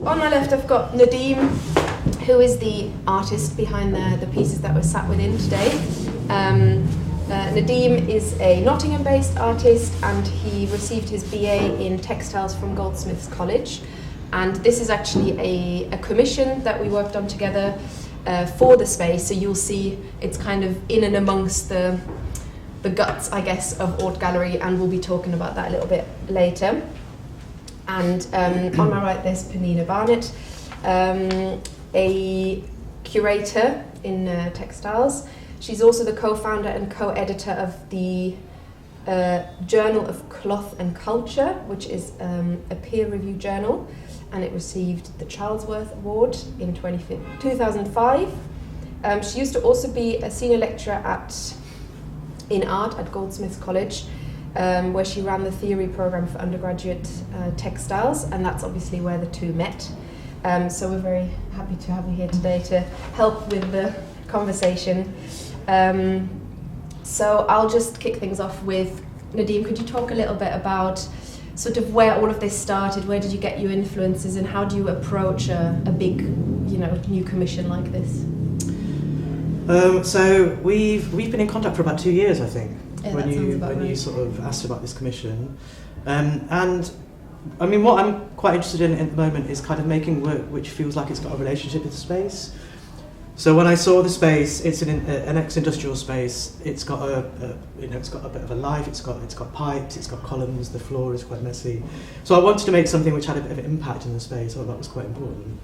On my left I've got Nadim, who is the artist behind the pieces that we're sat within today. Nadim is a Nottingham-based artist and he received his BA in textiles from Goldsmiths College. And this is actually a commission that we worked on together for the space. So you'll see it's kind of in and amongst the guts, I guess, of Ort Gallery, and we'll be talking about that a little bit later. And on my right there's Pennina Barnett, a curator in textiles. She's also the co-founder and co-editor of the Journal of Cloth and Culture, which is a peer-reviewed journal, and it received the Charlesworth Award in 2005. She used to also be a senior lecturer in art at Goldsmiths College, where she ran the theory program for undergraduate textiles, and that's obviously where the two met. So we're very happy to have you here today to help with the conversation. So I'll just kick things off with Nadim. Could you talk a little bit about sort of where all of this started? Where did you get your influences, and how do you approach a big, new commission like this? So we've been in contact for about 2 years, I think, yeah, when you sort of asked about this commission. And I mean, what I'm quite interested in at the moment is kind of making work which feels like it's got a relationship with the space. So when I saw the space, it's an ex-industrial space. It's got it's got a bit of a life. It's got pipes. It's got columns. The floor is quite messy. So I wanted to make something which had a bit of an impact in the space. I thought that was quite important.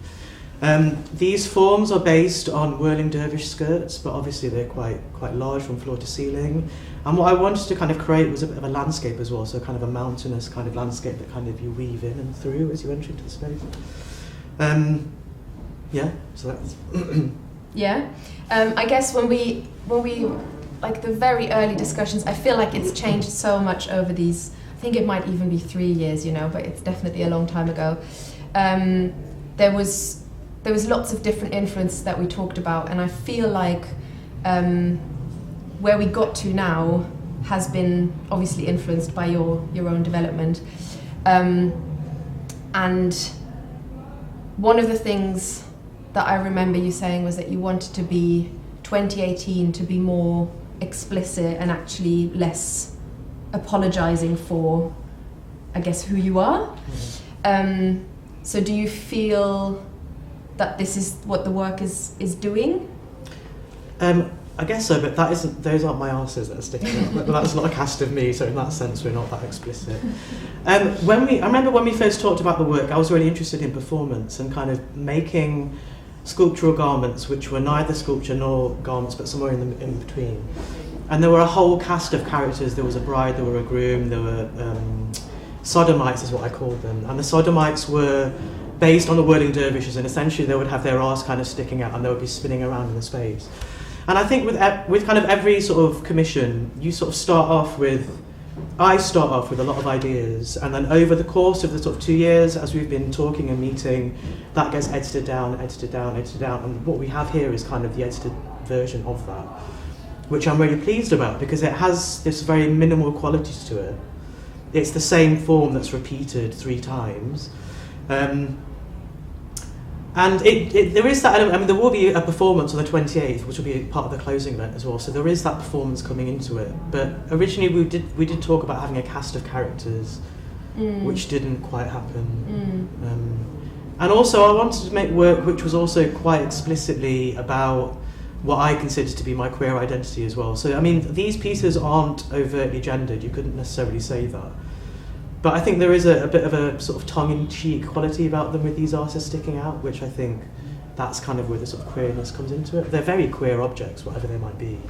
These forms are based on whirling dervish skirts, but obviously they're quite large from floor to ceiling. And what I wanted to kind of create was a bit of a landscape as well, so kind of a mountainous kind of landscape that kind of you weave in and through as you enter into the space. So that's... Yeah, I guess when we like the very early discussions, I feel like it's changed so much over these. I think it might even be 3 years, but it's definitely a long time ago. There was lots of different influences that we talked about, and I feel like where we got to now has been obviously influenced by your own development. And one of the things that I remember you saying was that you wanted to be 2018 to be more explicit and actually less apologizing for, I guess, who you are. So do you feel that this is what the work is doing? I guess so, but those aren't my answers that are sticking out. That's not a cast of me, so in that sense we're not that explicit. I remember when we first talked about the work, I was really interested in performance and kind of making sculptural garments which were neither sculpture nor garments, but somewhere in between. And there were a whole cast of characters. There was a bride, there were a groom, there were sodomites is what I called them. And the sodomites were based on the whirling dervishes, and essentially they would have their arse kind of sticking out and they would be spinning around in the space. And I think with kind of every sort of commission, you sort of I start off with a lot of ideas, and then over the course of the sort of 2 years, as we've been talking and meeting, that gets edited down, and what we have here is kind of the edited version of that, which I'm really pleased about because it has this very minimal qualities to it. It's the same form that's repeated 3 times. And there is that element. I mean, there will be a performance on the 28th, which will be part of the closing event as well. So there is that performance coming into it. But originally we did talk about having a cast of characters, which didn't quite happen. And also I wanted to make work which was also quite explicitly about what I consider to be my queer identity as well. So I mean, these pieces aren't overtly gendered. You couldn't necessarily say that. But I think there is a bit of a sort of tongue-in-cheek quality about them with these artists sticking out, which I think that's kind of where the sort of queerness comes into it. They're very queer objects, whatever they might be.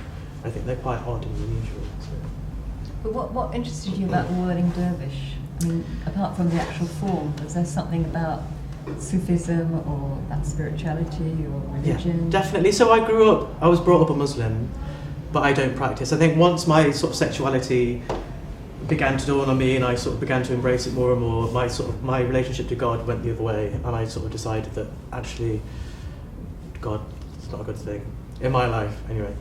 I think they're quite odd and unusual. So. But what interested you about the whirling dervish? I mean, apart from the actual form, was there something about Sufism or that spirituality or religion? Yeah, definitely. So I was brought up a Muslim, but I don't practice. I think once my sort of sexuality began to dawn on me and I sort of began to embrace it more and more, my relationship to God went the other way, and I sort of decided that actually God is not a good thing in my life anyway.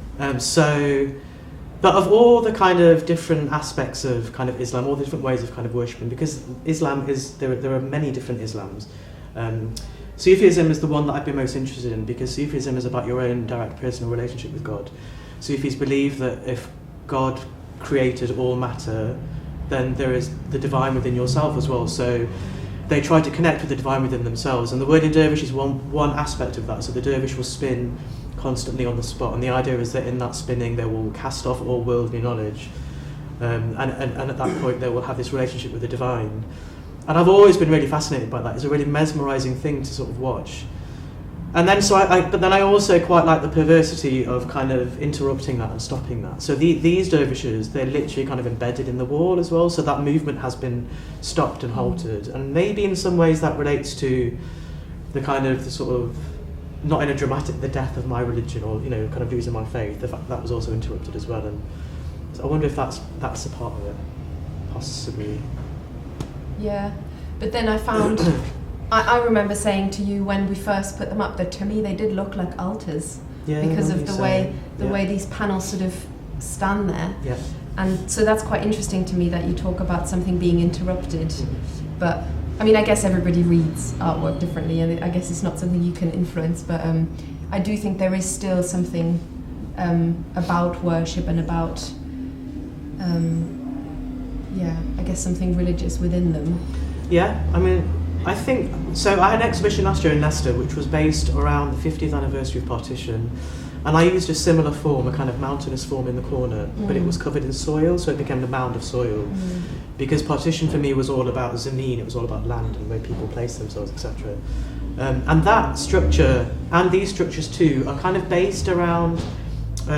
But of all the kind of different aspects of kind of Islam, all the different ways of kind of worshipping, because Islam is there are many different Islams, Sufism is the one that I've been most interested in, because Sufism is about your own direct personal relationship with God. Sufis believe that if God created all matter, then there is the divine within yourself as well. So they try to connect with the divine within themselves, and the word in dervish is one aspect of that. So the dervish will spin constantly on the spot, and the idea is that in that spinning they will cast off all worldly knowledge, and at that point they will have this relationship with the divine. And I've always been really fascinated by that. It's a really mesmerising thing to sort of watch. And then but then I also quite like the perversity of kind of interrupting that and stopping that. So these dervishes, they're literally kind of embedded in the wall as well, so that movement has been stopped and halted. And maybe in some ways that relates to the sort of, not in a dramatic, the death of my religion, or, you know, kind of losing my faith. The fact that was also interrupted as well. And so I wonder if that's a part of it, possibly. Yeah, but then I found, I remember saying to you when we first put them up that to me they did look like altars, because of the way these panels sort of stand there. Yeah. And so that's quite interesting to me that you talk about something being interrupted. But I mean, I guess everybody reads artwork differently, and I guess it's not something you can influence, but I do think there is still something about worship and about I guess something religious within them. Yeah, I mean, I think, so I had an exhibition last year in Leicester which was based around the 50th anniversary of partition, and I used a similar form, a kind of mountainous form in the corner, but it was covered in soil, so it became a mound of soil. Because partition for me was all about zameen, it was all about land and where people place themselves, etc. And that structure, and these structures too, are kind of based around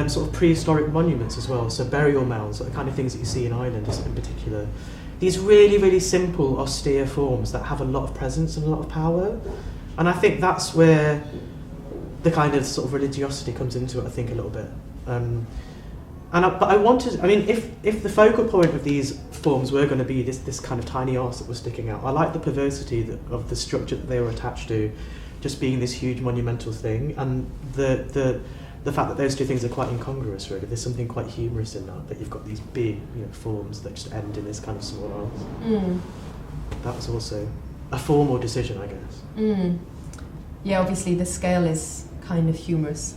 sort of prehistoric monuments as well, so burial mounds, the kind of things that you see in Ireland in particular. These really, really simple, austere forms that have a lot of presence and a lot of power. And I think that's where the kind of sort of religiosity comes into it, I think, a little bit. But I wanted, I mean, if the focal point of these forms were going to be this kind of tiny arse that was sticking out, I like the perversity of the structure that they were attached to, just being this huge monumental thing, and the fact that those two things are quite incongruous, really. There's something quite humorous in that you've got these big, you know, forms that just end in this kind of small arms. That was also a formal decision, I guess. Yeah, obviously the scale is kind of humorous,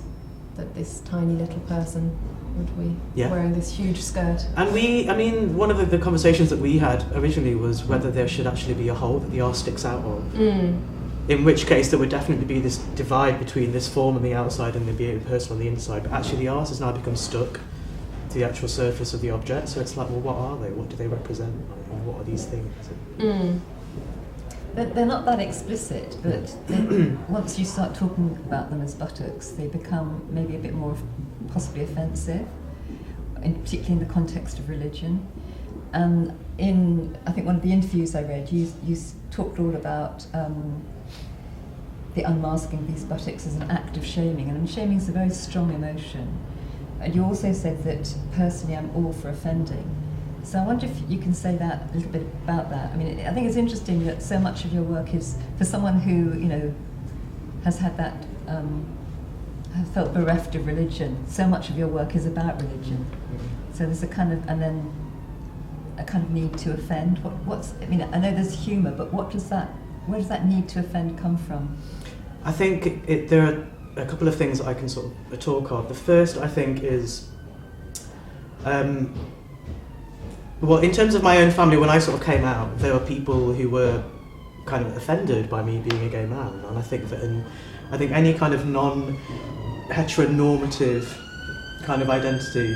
that this tiny little person would be wearing this huge skirt. And one of the conversations that we had originally was whether there should actually be a hole that the arse sticks out of. In which case there would definitely be this divide between this form on the outside and the person on the inside. But actually the arse has now become stuck to the actual surface of the object. So it's like, well, what are they? What do they represent? Like, what are these things? They're not that explicit, but once you start talking about them as buttocks, they become maybe a bit more possibly offensive, particularly in the context of religion. In, I think, one of the interviews I read, you talked all about the unmasking of these buttocks as an act of shaming, and shaming is a very strong emotion. And you also said that personally I'm all for offending. So I wonder if you can say that a little bit about that. I mean, I think it's interesting that so much of your work is, for someone who, you know, has had that, has felt bereft of religion, so much of your work is about religion. So there's a kind of, and then a kind of need to offend. I mean, I know there's humour, but where does that need to offend come from? I think there are a couple of things that I can sort of talk of. The first, I think, is, well, in terms of my own family, when I sort of came out, there were people who were kind of offended by me being a gay man, and I think that any kind of non-heteronormative kind of identity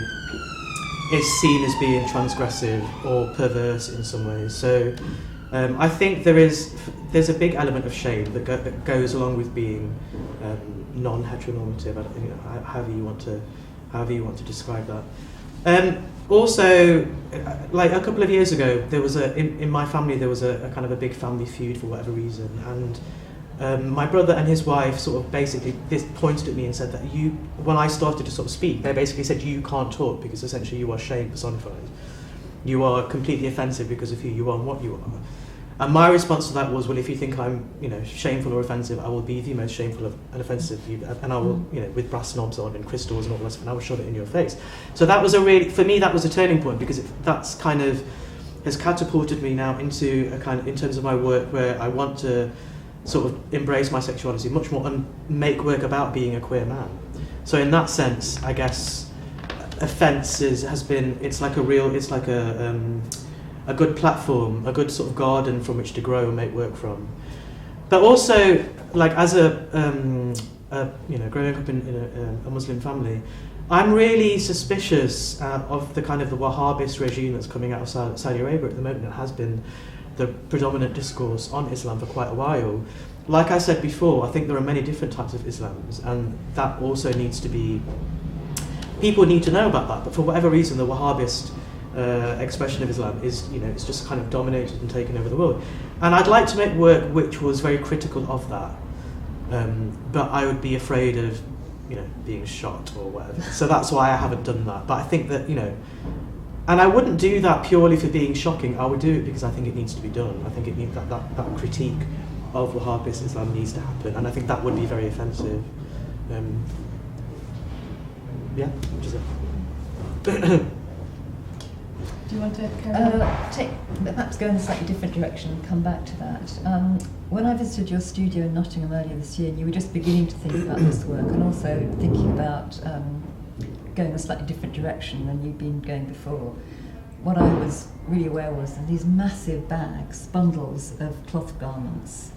is seen as being transgressive or perverse in some ways. So I think there's a big element of shame that goes along with being non-heteronormative. However you want to describe that. Also, like a couple of years ago, there was in my family there was a kind of a big family feud for whatever reason, and my brother and his wife sort of basically pointed at me and said that when I started to sort of speak, they basically said you can't talk because essentially you are shame personified. You are completely offensive because of who you are and what you are. And my response to that was, well, if you think I'm, you know, shameful or offensive, I will be the most shameful and offensive, and I will, you know, with brass knobs on and crystals and all that, and I will shove it in your face. So that was for me, that was a turning point, because that's kind of has catapulted me now into a kind of, in terms of my work, where I want to sort of embrace my sexuality much more and make work about being a queer man. So in that sense, I guess offence it's like a good platform, a good sort of garden from which to grow and make work from. But also, like as growing up in a Muslim family, I'm really suspicious of the kind of the Wahhabist regime that's coming out of Saudi Arabia at the moment. It has been the predominant discourse on Islam for quite a while. Like I said before, I think there are many different types of Islams, and that also needs to be, people need to know about that, but for whatever reason the Wahhabist expression of Islam is, it's just kind of dominated and taken over the world. And I'd like to make work which was very critical of that, but I would be afraid of, being shot or whatever. So that's why I haven't done that. But I think that, and I wouldn't do that purely for being shocking. I would do it because I think it needs to be done. I think it needs that critique of Wahhabist Islam needs to happen, and I think that would be very offensive. Which is it. Do you want to perhaps go in a slightly different direction and come back to that? When I visited your studio in Nottingham earlier this year, and you were just beginning to think about this work and also thinking about going a slightly different direction than you'd been going before, what I was really aware was that these massive bags, bundles of cloth garments,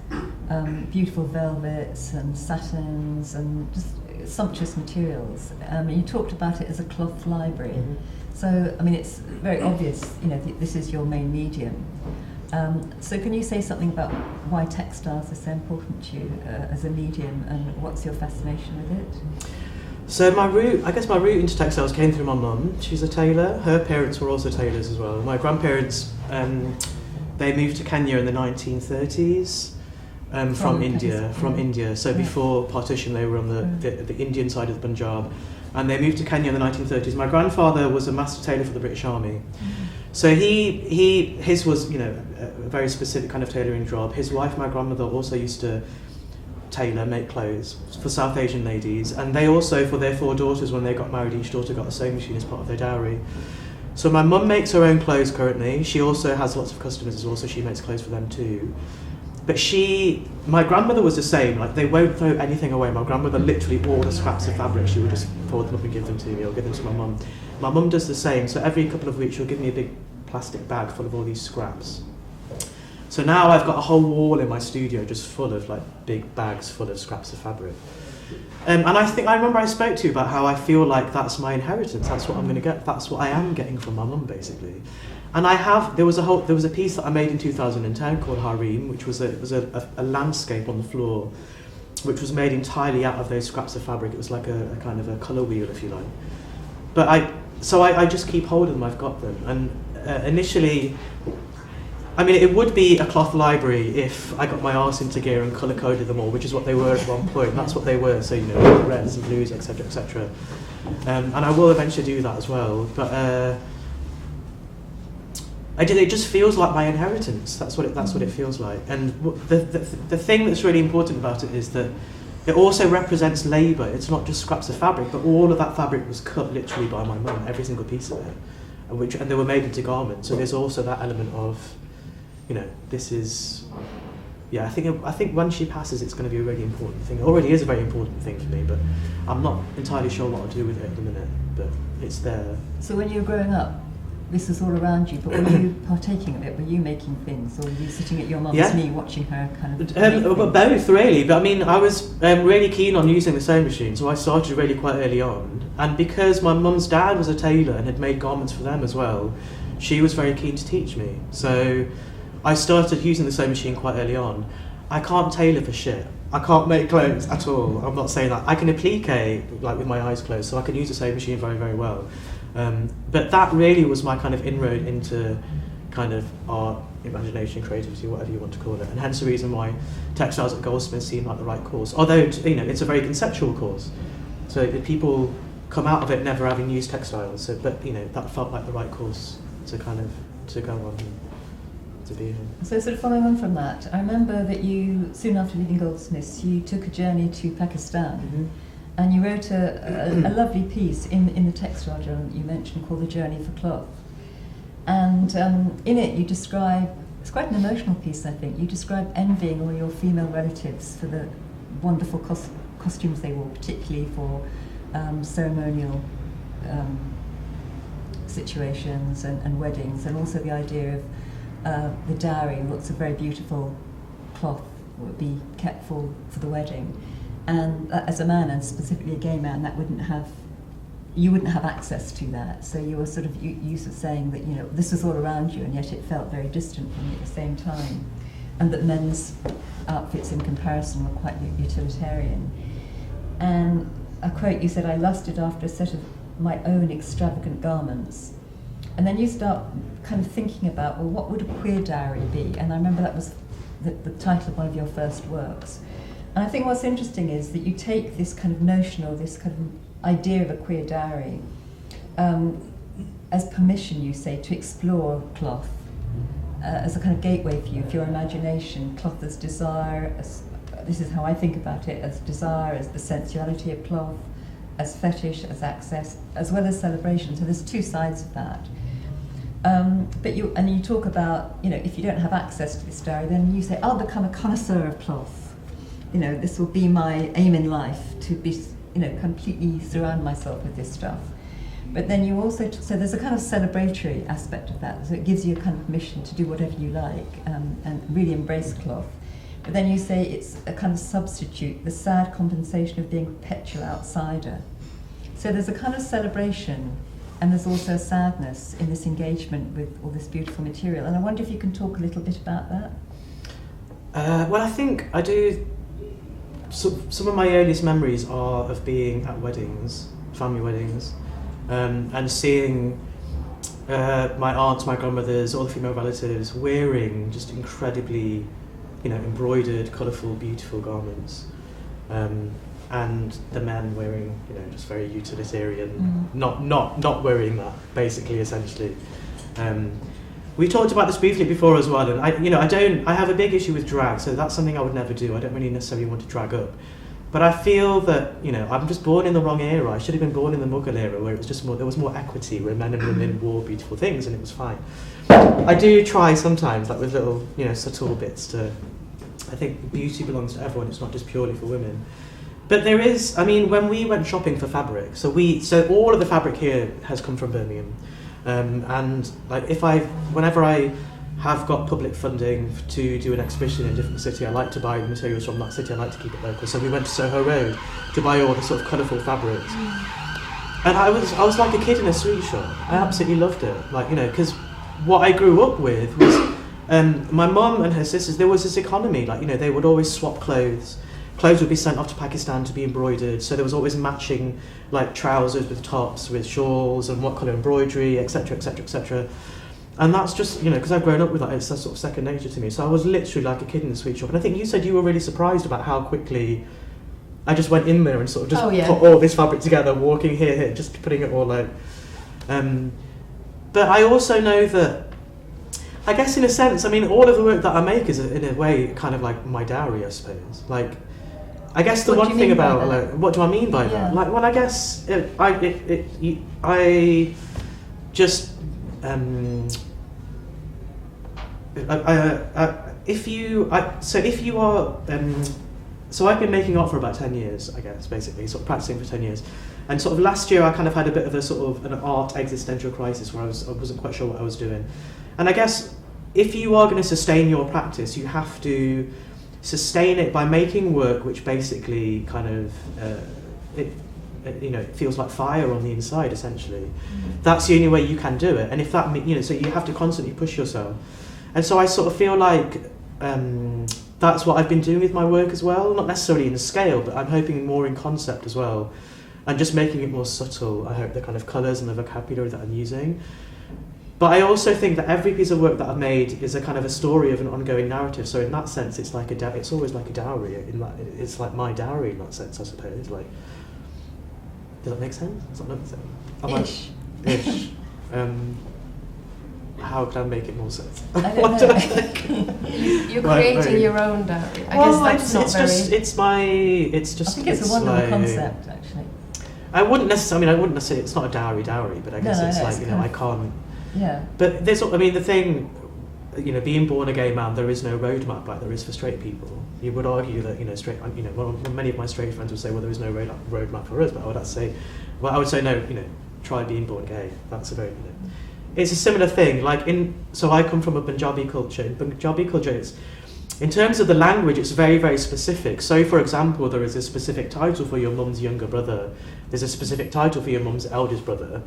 beautiful velvets and satins and just sumptuous materials. You talked about it as a cloth library. Mm-hmm. So, it's very obvious, this is your main medium. So can you say something about why textiles are so important to you as a medium, and what's your fascination with it? So my route into textiles came through my mum. She's a tailor. Her parents were also tailors as well. My grandparents, they moved to Kenya in the 1930s from India. So before partition, they were on the Indian side of the Punjab. And they moved to Kenya in the 1930s. My grandfather was a master tailor for the British Army. So his was, a very specific kind of tailoring job. His wife, my grandmother, also used to tailor, make clothes for South Asian ladies. And they also, for their 4 daughters, when they got married, each daughter got a sewing machine as part of their dowry. So my mum makes her own clothes currently. She also has lots of customers as well, so she makes clothes for them too. But my grandmother was the same, like they won't throw anything away. My grandmother literally, all the scraps of fabric, she would just fold them up and give them to me, or give them to my mum. My mum does the same, so every couple of weeks she'll give me a big plastic bag full of all these scraps. So now I've got a whole wall in my studio just full of like big bags full of scraps of fabric. And I remember I spoke to you about how I feel like that's my inheritance, that's what I'm going to get, that's what I am getting from my mum basically. And there was a piece that I made in 2010 called Harim, which was a landscape on the floor, which was made entirely out of those scraps of fabric. It was like a kind of a colour wheel, if you like. But I just keep hold of them. I've got them. And initially, it would be a cloth library if I got my arse into gear and colour coded them all, which is what they were at one point. That's what they were. So reds and blues, etc., etc. And I will eventually do that as well. But it just feels like my inheritance. That's what it feels like. And the thing that's really important about it is that it also represents labour. It's not just scraps of fabric, but all of that fabric was cut literally by my mum, every single piece of it, and they were made into garments. So there's also that element of, this is, I think when she passes, it's going to be a really important thing. It already is a very important thing for me, but I'm not entirely sure what I'll do with it at the minute. But it's there. So when you were growing up, this was all around you, but were you partaking of it? Were you making things, or were you sitting at your mum's knee watching her kind of... both, really. But I was really keen on using the sewing machine, so I started really quite early on. And because my mum's dad was a tailor and had made garments for them as well, she was very keen to teach me. So I started using the sewing machine quite early on. I can't tailor for shit. I can't make clothes at all. I'm not saying that. I can applique, like with my eyes closed, so I can use the sewing machine very, very well. But that really was my kind of inroad into kind of art, imagination, creativity, whatever you want to call it, and hence the reason why textiles at Goldsmiths seemed like the right course. Although it's a very conceptual course, so people come out of it never having used textiles. So, but that felt like the right course to go on and to be in. So sort of following on from that, I remember that you soon after leaving Goldsmiths, you took a journey to Pakistan. Mm-hmm. And you wrote a lovely piece in the textile journal that you mentioned called The Journey for Cloth. And in it you describe It's quite an emotional piece, I think. You describe envying all your female relatives for the wonderful costumes they wore, particularly for ceremonial situations and weddings, and also the idea of the dowry, lots of very beautiful cloth would be kept for the wedding. And as a man, and specifically a gay man, you wouldn't have access to that. So you were sort of used to saying that, you know, this was all around you, and yet it felt very distant from you at the same time. And that men's outfits in comparison were quite utilitarian. And a quote, you said, "I lusted after a set of my own extravagant garments." And then you start kind of thinking about, well, what would a queer dowry be? And I remember that was the title of one of your first works. And I think what's interesting is that you take this kind of notion, or this kind of idea of a queer dowry, as permission, you say, to explore cloth as a kind of gateway for you, for your imagination, cloth as desire, this is how I think about it, as desire, as the sensuality of cloth, as fetish, as access, as well as celebration. So there's two sides of that. But you talk about, you know, if you don't have access to this dowry, then you say, I'll become a connoisseur of cloth. You know, this will be my aim in life, to be, you know, completely surround myself with this stuff. But then you also, so there's a kind of celebratory aspect of that. So it gives you a kind of permission to do whatever you like and really embrace cloth. But then you say it's a kind of substitute, the sad compensation of being a perpetual outsider. So there's a kind of celebration, and there's also a sadness in this engagement with all this beautiful material. And I wonder if you can talk a little bit about that. Well, I think I do. So, some of my earliest memories are of being at weddings, family weddings, and seeing my aunts, my grandmothers, all the female relatives wearing just incredibly, you know, embroidered, colourful, beautiful garments, and the men wearing, you know, just very utilitarian, not wearing that, basically, essentially. We talked about this briefly before as well, and I have a big issue with drag, so that's something I would never do. I don't really necessarily want to drag up. But I feel that, you know, I'm just born in the wrong era. I should have been born in the Mughal era, where it was just there was more equity, where men and women wore beautiful things, and it was fine. I do try sometimes, like with little, you know, subtle bits to, I think beauty belongs to everyone, it's not just purely for women. But there is, I mean, when we went shopping for fabric, so all of the fabric here has come from Birmingham. And like whenever I have got public funding to do an exhibition in a different city, I like to buy the materials from that city. I like to keep it local. So we went to Soho Road to buy all the sort of colourful fabrics. And I was like a kid in a sweet shop. I absolutely loved it. Like, you know, because what I grew up with was my mum and her sisters, there was this economy, like, you know, they would always swap clothes. Clothes would be sent off to Pakistan to be embroidered, so there was always matching, like, trousers with tops, with shawls, and what colour embroidery, etc., etc., etc. And that's just, you know, because I've grown up with that, it's sort of second nature to me. So I was literally like a kid in the sweet shop. And I think you said you were really surprised about how quickly I just went in there and sort of just put all this fabric together, walking here, just putting it all out. But I also know that, I guess in a sense, I mean, all of the work that I make is, in a way, kind of like my dowry, I suppose. Like, I guess the one thing about, like, what do I mean by that? Like, well, I guess I just so I've been making art for about 10 years, I guess, basically, sort of practicing for 10 years. And sort of last year I kind of had a bit of a sort of an art existential crisis where I wasn't quite sure what I was doing. And I guess if you are going to sustain your practice, you have to sustain it by making work which basically kind of it feels like fire on the inside, essentially. Mm-hmm. That's the only way you can do it. And if that, you know, so you have to constantly push yourself. And so I sort of feel like that's what I've been doing with my work as well, not necessarily in scale, but I'm hoping more in concept as well, and just making it more subtle. I hope the kind of colours and the vocabulary that I'm using. But I also think that every piece of work that I've made is a kind of a story of an ongoing narrative. So in that sense, it's like it's always like a dowry. It's like my dowry in that sense, I suppose. Like, does that make sense? Does that make sense? Ish. How can I make it more sense? I don't know. You're creating your own dowry. I guess that's not very... I think it's a wonderful concept, actually. I wouldn't necessarily, it's not a dowry, but I guess it's like, you know, I can't... Yeah. But there's, I mean, the thing, being born a gay man, there is no roadmap like there is for straight people. You would argue that, many of my straight friends would say, well, there is no roadmap for us, but I would say no, try being born gay. That's a very, it's a similar thing. So I come from a Punjabi culture. In Punjabi culture, in terms of the language, it's very, very specific. So, for example, there is a specific title for your mum's younger brother. There's a specific title for your mum's eldest brother.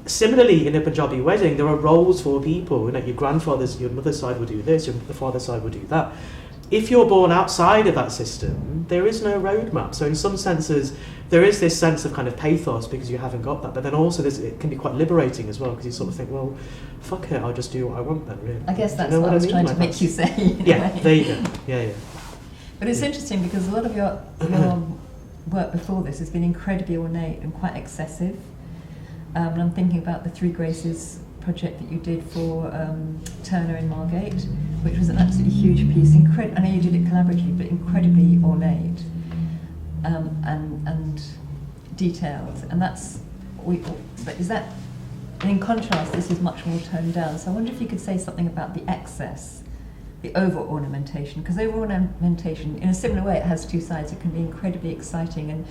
Similarly, in a Punjabi wedding, there are roles for people. Your mother's side will do this, your father's side will do that. If you're born outside of that system, there is no roadmap. So in some senses, there is this sense of kind of pathos because you haven't got that. But then also it can be quite liberating as well because you sort of think, well, fuck it, I'll just do what I want then, really. I guess that's what I was trying to make you say. Yeah, there you go. Yeah. But it's interesting because a lot of your work before this has been incredibly ornate and quite excessive. And I'm thinking about the Three Graces project that you did for Turner in Margate, which was an absolutely huge piece. I know you did it collaboratively, but incredibly ornate and detailed. And but is that? And in contrast, this is much more toned down. So I wonder if you could say something about the excess, the over-ornamentation, because over-ornamentation, in a similar way, it has two sides. It can be incredibly exciting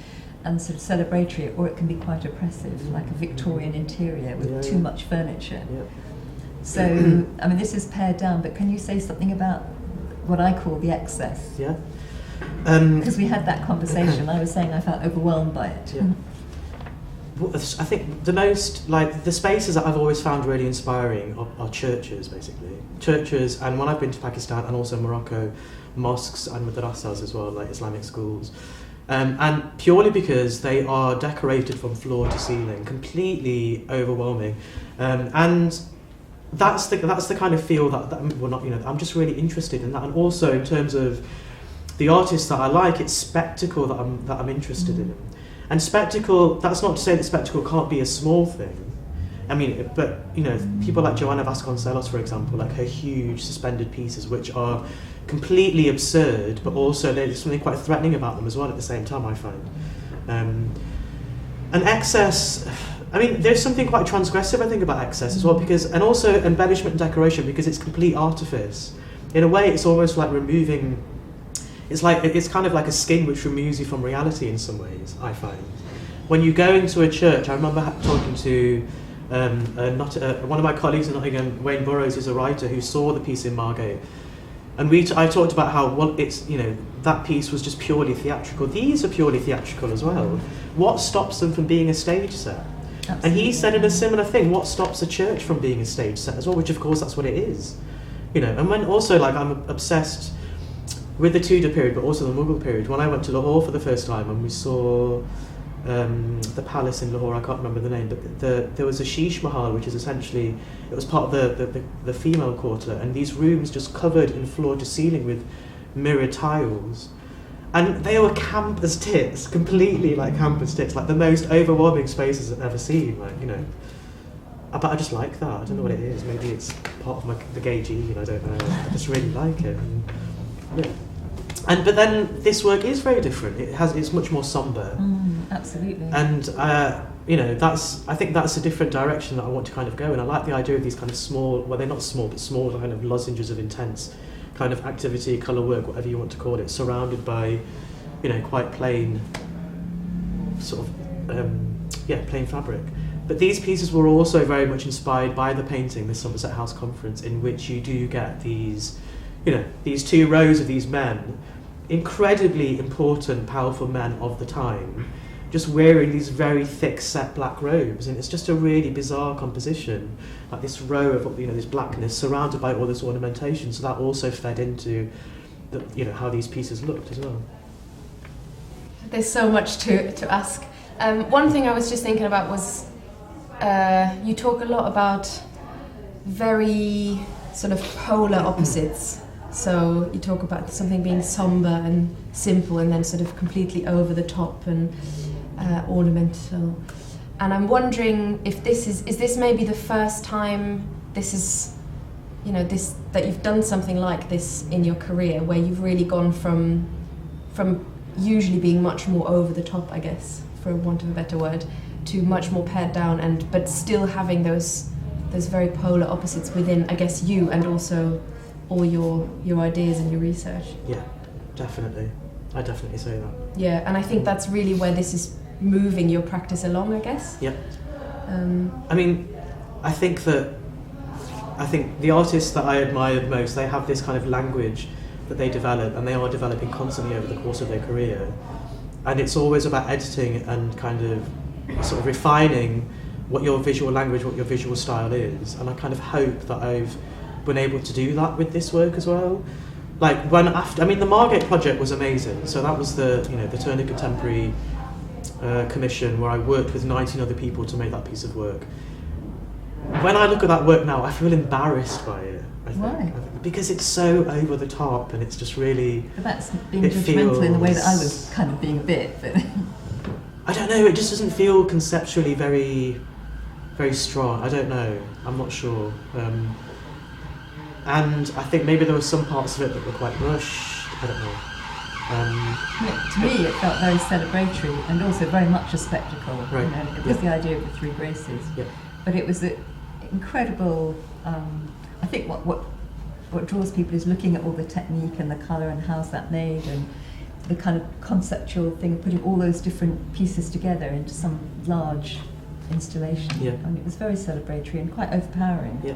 and sort of celebratory, or it can be quite oppressive, like a Victorian interior with too much furniture. Yeah. So, this is pared down, but can you say something about what I call the excess? Yeah. Because we had that conversation. I was saying I felt overwhelmed by it. Yeah. Well, I think the spaces that I've always found really inspiring are churches, basically. Churches, and when I've been to Pakistan and also Morocco, mosques and madrasas as well, like Islamic schools. And purely because they are decorated from floor to ceiling, completely overwhelming, and that's the kind of feel that I'm just really interested in that, and also in terms of the artists that I like, it's spectacle that I'm interested in, and spectacle. That's not to say that spectacle can't be a small thing. But people like Joanna Vasconcelos, for example, like her huge suspended pieces, which are completely absurd, but also there's something quite threatening about them as well at the same time, I find. And excess, there's something quite transgressive, I think, about excess as well, and also embellishment and decoration, because it's complete artifice. In a way, it's almost like removing, it's kind of like a skin which removes you from reality in some ways, I find. When you go into a church, I remember talking to one of my colleagues in Nottingham, Wayne Burrows, is a writer who saw the piece in Margate. And I talked about how that piece was just purely theatrical. These are purely theatrical as well. What stops them from being a stage set? Absolutely. And he said in a similar thing, what stops a church from being a stage set as well? Which of course that's what it is. And when also I'm obsessed with the Tudor period, but also the Mughal period. When I went to Lahore for the first time and we saw the palace in Lahore, I can't remember the name, but there was a Sheesh Mahal, which is essentially, it was part of the female quarter, and these rooms just covered in floor to ceiling with mirrored tiles, and they were camp as tits, completely like camp as tits, like the most overwhelming spaces I've ever seen, but I just like that. I don't know what it is. Maybe it's part of the gay gene, I don't know. I just really like it. But then this work is very different. It's much more somber. Absolutely. And I think that's a different direction that I want to kind of go in. I like the idea of these kind of small, well, they're not small, but small kind of lozenges of intense kind of activity, colour work, whatever you want to call it, surrounded by, quite plain sort of plain fabric. But these pieces were also very much inspired by the painting, the Somerset House Conference, in which you do get these two rows of these men, incredibly important, powerful men of the time, just wearing these very thick set black robes, and it's just a really bizarre composition, like this row of this blackness surrounded by all this ornamentation. So that also fed into how these pieces looked as well. There's so much to ask. One thing I was just thinking about was you talk a lot about very sort of polar opposites. So you talk about something being somber and simple, and then sort of completely over the top and ornamental. And I'm wondering if this is maybe the first time this is, that you've done something like this in your career, where you've really gone from usually being much more over the top, I guess, for want of a better word, to much more pared down, but still having those those very polar opposites within, I guess, you and also all your ideas and your research. Yeah, definitely. I definitely say that. Yeah, and I think that's really where this is moving your practice along, I guess. Yeah. I mean, I think the artists that I admire the most, they have this kind of language that they develop, and they are developing constantly over the course of their career. And it's always about editing and kind of sort of refining what your visual language, what your visual style is. And I kind of hope that I've been able to do that with this work as well. Like the Margate project was amazing. So that was the Turner Contemporary commission where I worked with 19 other people to make that piece of work. When I look at that work now, I feel embarrassed by it. I think. Why? Because it's so over the top, and it's just really. But that's being judgmental in the way that I was kind of being a bit. But I don't know. It just doesn't feel conceptually very, very strong. I don't know. I'm not sure. And I think maybe there were some parts of it that were quite rushed. I don't know. To me, it felt very celebratory and also very much a spectacle. Right. It was the idea of the Three Graces, but it was an incredible. I think what draws people is looking at all the technique and the colour and how's that made, and the kind of conceptual thing of putting all those different pieces together into some large installation. Yeah. And it was very celebratory and quite overpowering. Yeah.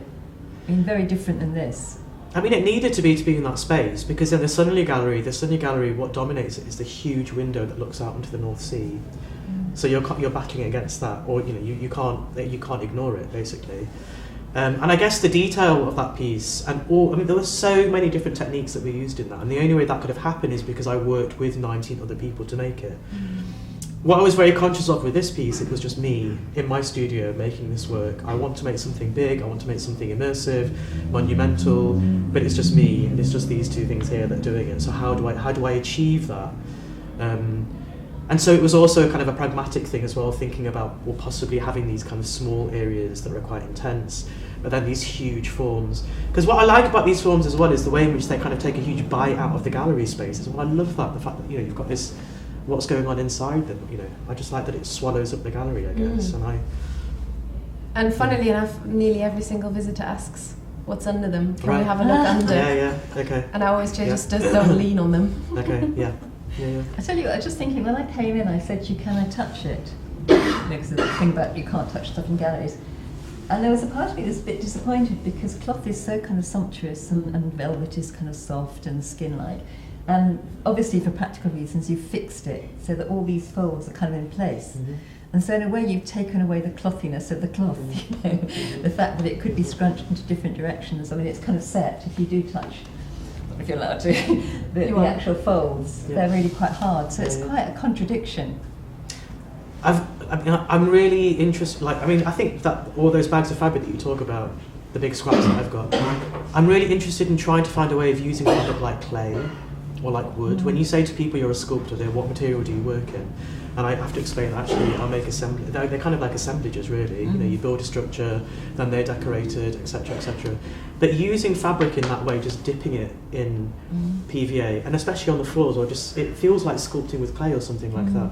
I mean, very different than this. I mean, it needed to be in that space, because in the Sunderley Gallery, what dominates it is the huge window that looks out into the North Sea. So you're backing against that, or you can't ignore it basically. And I guess the detail of that piece there were so many different techniques that were used in that, and the only way that could have happened is because I worked with 19 other people to make it. What I was very conscious of with this piece, it was just me in my studio making this work. I want to make something big, I want to make something immersive, monumental, but it's just me, and it's just these two things here that are doing it. So how do I achieve that? And so it was also kind of a pragmatic thing as well, thinking about possibly having these kind of small areas that are quite intense, but then these huge forms. Because what I like about these forms as well is the way in which they kind of take a huge bite out of the gallery space as well. I love that, the fact that you've got this, what's going on inside them, I just like that it swallows up the gallery, I guess. And funnily enough, nearly every single visitor asks what's under them. Can Right. we have a look under? Yeah, okay. And I always say, just don't lean on them. Okay, yeah. I tell you what, I was just thinking, when I came in, I said to you, can I touch it? Because of the thing about you can't touch stuff in galleries. And there was a part of me that's a bit disappointed, because cloth is so kind of sumptuous and velvet is kind of soft and skin-like. And obviously for practical reasons you've fixed it so that all these folds are kind of in place. Mm-hmm. And so in a way you've taken away the clothiness of the cloth, the fact that it could be scrunched into different directions. I mean, it's kind of set if you do touch, if you're allowed to, the actual folds. They're really quite hard, so it's quite a contradiction. I'm really interested, I think that all those bags of fabric that you talk about, the big scraps that I've got, I'm really interested in trying to find a way of using fabric like clay or like wood. When you say to people you're a sculptor, what material do you work in? And I have to explain, actually, I'll make assembly. They're kind of like assemblages, really. You build a structure, then they're decorated, etc., etc. But using fabric in that way, just dipping it in PVA, and especially on the floors, it feels like sculpting with clay or something like that.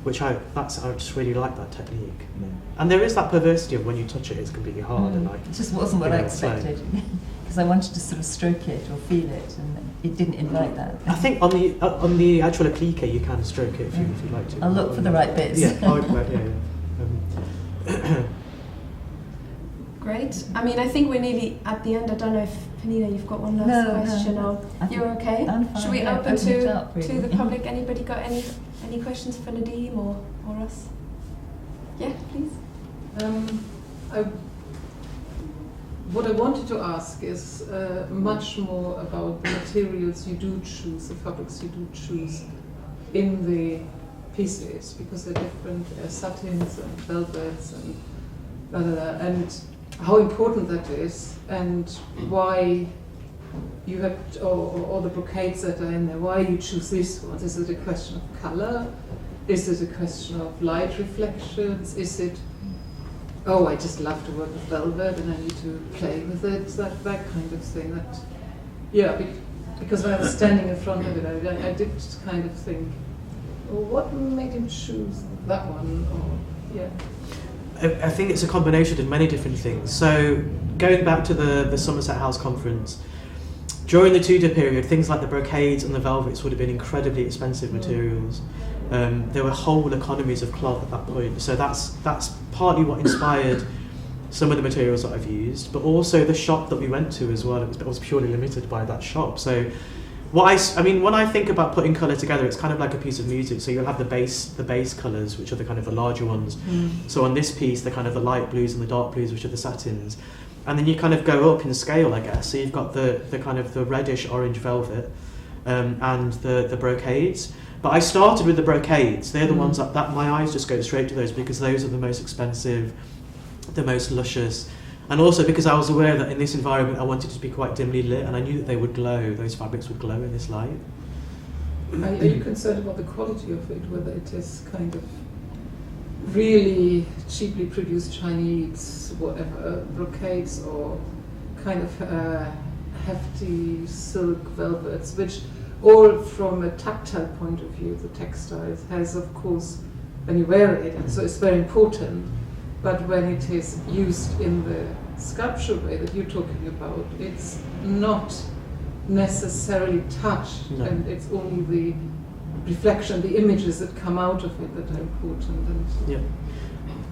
Which I just really like that technique. And there is that perversity of when you touch it, it's completely hard. And it just wasn't what I expected. Because I wanted to sort of stroke it or feel it, and it didn't invite that. I think on the actual applique you can stroke it if you'd like to. I'll look for the right bits. Great. I mean, I think we're nearly at the end. I don't know if Pennina, you've got one last question, or you're okay? I'm fine. Should we open to the public? Anybody got any questions for Nadim or us? Yeah, please. What I wanted to ask is much more about the materials you do choose, the fabrics you do choose in the pieces, because they're different satins and velvets and how important that is, and why you have, or the brocades that are in there, why you choose these ones. Is it a question of color? Is it a question of light reflections? Is it, I just love to work with velvet and I need to play with it, that kind of thing. Because when I was standing in front of it, I did kind of think, what made him choose that one? I think it's a combination of many different things. So going back to the Somerset House Conference, during the Tudor period, things like the brocades and the velvets would have been incredibly expensive materials. There were whole economies of cloth at that point. So that's partly what inspired some of the materials that I've used, but also the shop that we went to as well. It was purely limited by that shop. So when I think about putting colour together, it's kind of like a piece of music. So you'll have the base colours, which are the kind of the larger ones. So on this piece, the kind of the light blues and the dark blues, which are the satins. And then you kind of go up in scale, I guess. So you've got the kind of the reddish orange velvet and the brocades. But I started with the brocades. They're the ones that my eyes just go straight to those, because those are the most expensive, the most luscious. And also because I was aware that in this environment I wanted it to be quite dimly lit, and I knew that they would glow, those fabrics would glow in this light. Are you concerned about the quality of it, whether it is kind of really cheaply produced Chinese, whatever, brocades, or kind of hefty silk velvets, which all from a tactile point of view, the textile has, of course, when you wear it, and so it's very important. But when it is used in the sculptural way that you're talking about, it's not necessarily touched, No. and it's only the reflection, the images that come out of it that are important. And Yeah.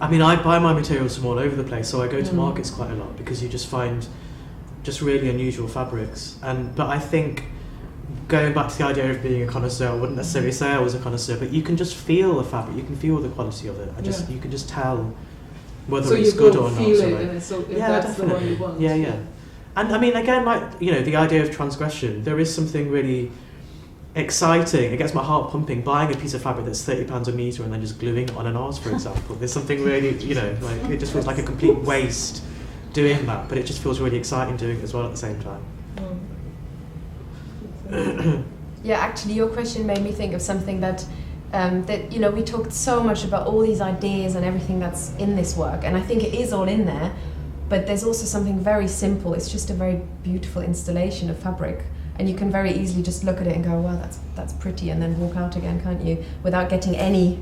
I mean, I buy my materials from all over the place, so I go to markets quite a lot, because you just find just really unusual fabrics. But I think, going back to the idea of being a connoisseur, I wouldn't necessarily say I was a connoisseur, but you can just feel the fabric, you can feel the quality of it. You can just tell whether it's good or not. So you go feel it, and so if that's definitely. the one you want. Yeah. And I mean, again, like, the idea of transgression, there is something really exciting. It gets my heart pumping, buying a piece of fabric that's £30 a metre and then just gluing it on an arse, for example. There's something really, like, it just feels like a complete waste doing that, but it just feels really exciting doing it as well at the same time. Yeah, actually, your question made me think of something that we talked so much about all these ideas and everything that's in this work, and I think it is all in there, but there's also something very simple. It's just a very beautiful installation of fabric, and you can very easily just look at it and go, wow, that's pretty, and then walk out again, can't you, without getting any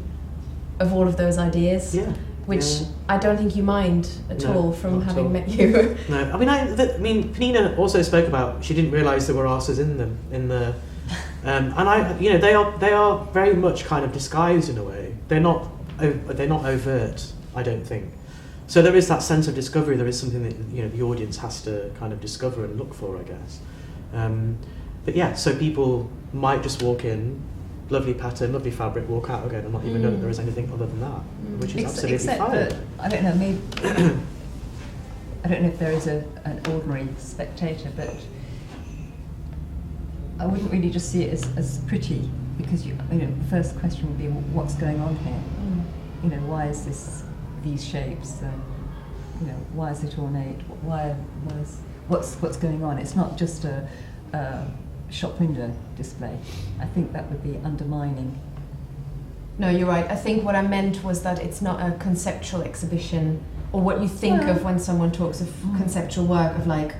of all of those ideas. Yeah. Which I don't think you mind at all from having met you. No, I mean, Pennina also spoke about, she didn't realise there were arses in them, and they are very much kind of disguised in a way. They're not overt, I don't think. So there is that sense of discovery. There is something that the audience has to kind of discover and look for, I guess. But yeah, so people might just walk in, lovely pattern, lovely fabric, walk out again and not even know that there is anything other than that, which is absolutely fine. That, I don't know, maybe I don't know if there is an ordinary spectator, but I wouldn't really just see it as pretty, because the first question would be, well, what's going on here? Why is these shapes? Why is it ornate? What's going on? It's not just a shop window display. I think that would be undermining. No, you're right. I think what I meant was that it's not a conceptual exhibition, or what you think of when someone talks of conceptual work, of like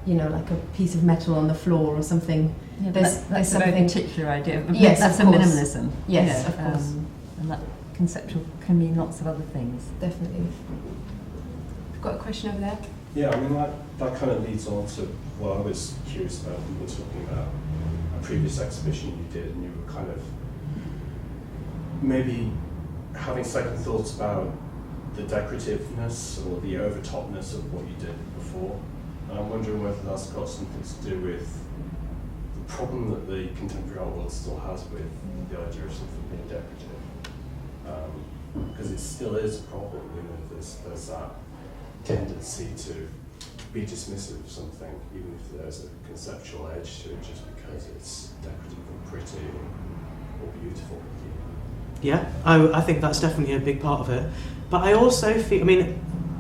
a piece of metal on the floor or something. Yeah, there's that's something a very particular idea. Yes, that's a of course. minimalism. Yes, of course. And that conceptual can mean lots of other things. Definitely. I've got a question over there. Yeah, I mean, that kind of leads on to what I was curious about. We were talking about a previous exhibition you did, and you were kind of maybe having second thoughts about the decorativeness or the overtopness of what you did before. And I'm wondering whether that's got something to do with the problem that the contemporary art world still has with the idea of something being decorative. Because it still is a problem, there's that tendency to be dismissive of something, even if there's a conceptual edge to it, just because it's decorative and pretty or beautiful. Yeah, I think that's definitely a big part of it. But I also feel,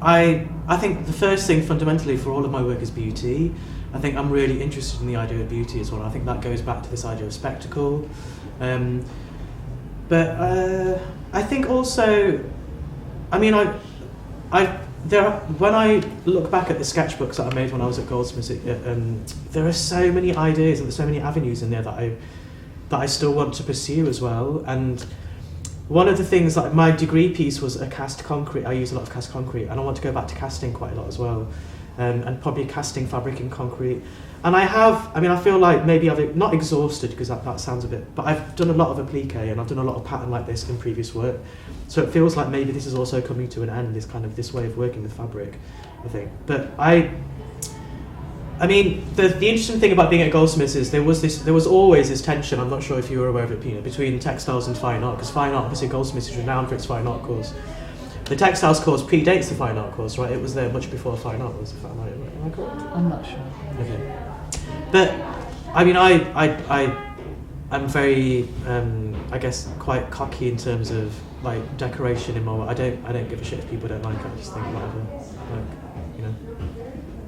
I think the first thing fundamentally for all of my work is beauty. I think I'm really interested in the idea of beauty as well. I think that goes back to this idea of spectacle. But I think also, when I look back at the sketchbooks that I made when I was at Goldsmiths, there are so many ideas and there's so many avenues in there that I still want to pursue as well. And one of the things, like my degree piece was a cast concrete. I use a lot of cast concrete, and I want to go back to casting quite a lot as well, and probably casting fabric in concrete. And I feel like maybe I've not exhausted, because that sounds a bit, but I've done a lot of applique and I've done a lot of pattern like this in previous work. So it feels like maybe this is also coming to an end, this way of working with fabric, I think. But the interesting thing about being at Goldsmiths is there was always this tension, I'm not sure if you were aware of it, Pennina, between textiles and fine art, because fine art, obviously Goldsmiths is renowned for its fine art course. The textiles course predates the fine art course, right? It was there much before fine art was, if I'm right. Am I correct? I'm not sure. Okay. But I'm very I guess quite cocky in terms of like decoration in my work. I don't give a shit if people don't like it. I just think whatever,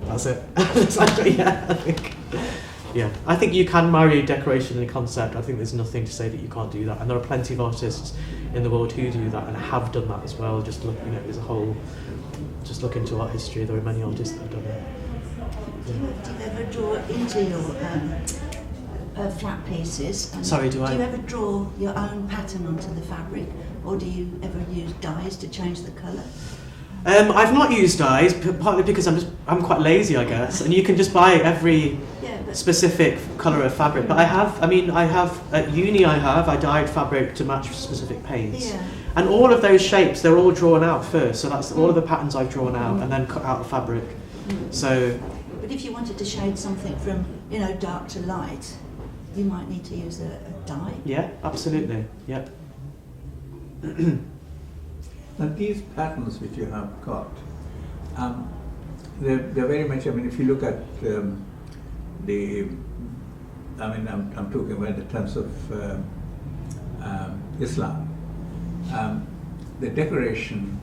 that's it. That's actually, I think you can marry decoration and concept. I think there's nothing to say that you can't do that, and there are plenty of artists in the world who do that and have done that as well. Just look, there's a whole. Just look into art history. There are many artists that have done it. Do you ever draw into your flat pieces? And Sorry, do you I? ever draw your own pattern onto the fabric, or do you ever use dyes to change the colour? I've not used dyes, partly because I'm quite lazy, I guess, and you can just buy every specific colour of fabric. But I have at uni. I dyed fabric to match specific paints, and all of those shapes, they're all drawn out first. So that's all of the patterns I've drawn out and then cut out the fabric. So. But if you wanted to shade something from dark to light, you might need to use a dye. Yeah, absolutely. Yep. Now these patterns which you have got, they're very much. If you look at I'm talking about in terms of Islam, the decoration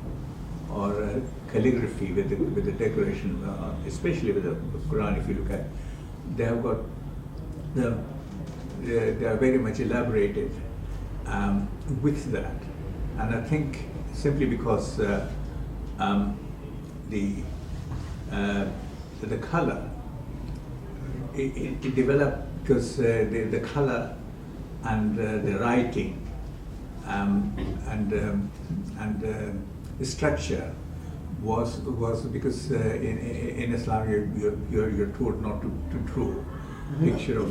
or calligraphy with the decoration, especially with the Quran. If you look at, they have got they are very much elaborated with that, and I think simply because the color it developed because the color and the writing and the structure was because in Islam you're told not to draw picture of